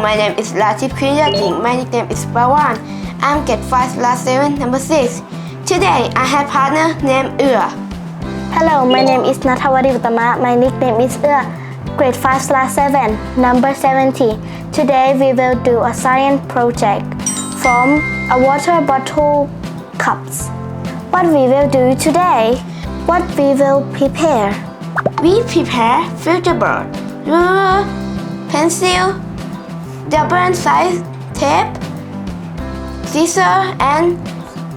my name is Latif Kriyating. My nickname is Palawan. I'm grade 5 class 7 number 6. Today I have partner named Ua. Hello, my name is Nathawari Uttama. My nickname is Ua. Grade 5 class 7 number 70. Today we will do a science project from a water bottle cups. What we will do today? What we will prepare? We prepare filter board, ruler, pencil, double size tape, scissors, and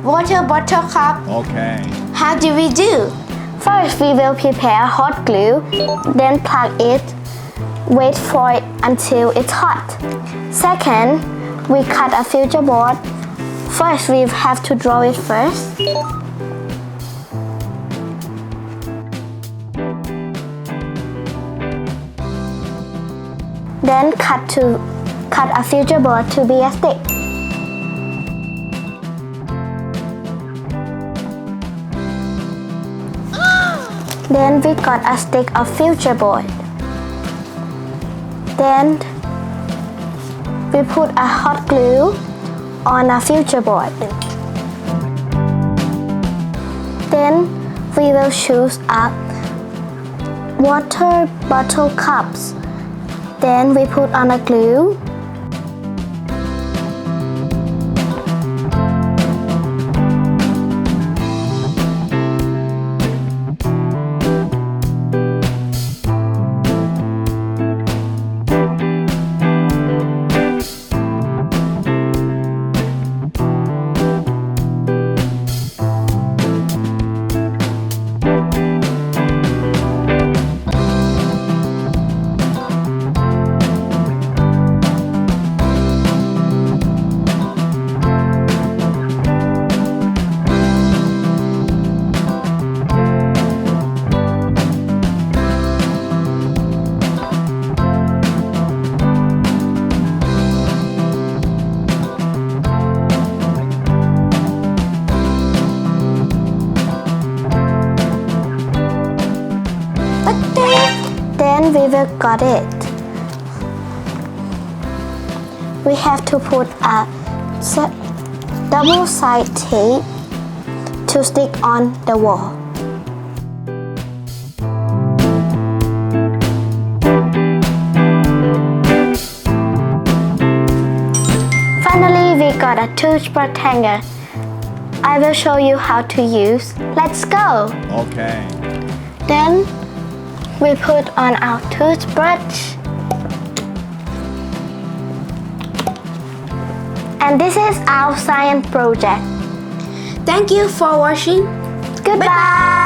water bottle cup. Okay. How do we do? First, we will prepare hot glue, then plug it. Wait for it until it's hot. Second, we cut a filter board. First, we have to draw it first. Then cut a filter board to be a stick. Then we got a stick of filter board. Then we put a hot glue on a filter board. Then we will choose a water bottle cups. Then we put on a glue. Then we will got it. We have to put a double side tape to stick on the wall. Finally, we got a toothbrush hanger. I will show you how to use. Let's go! Okay. Then we put on our toothbrush. And this is our science project. Thank you for watching. Goodbye!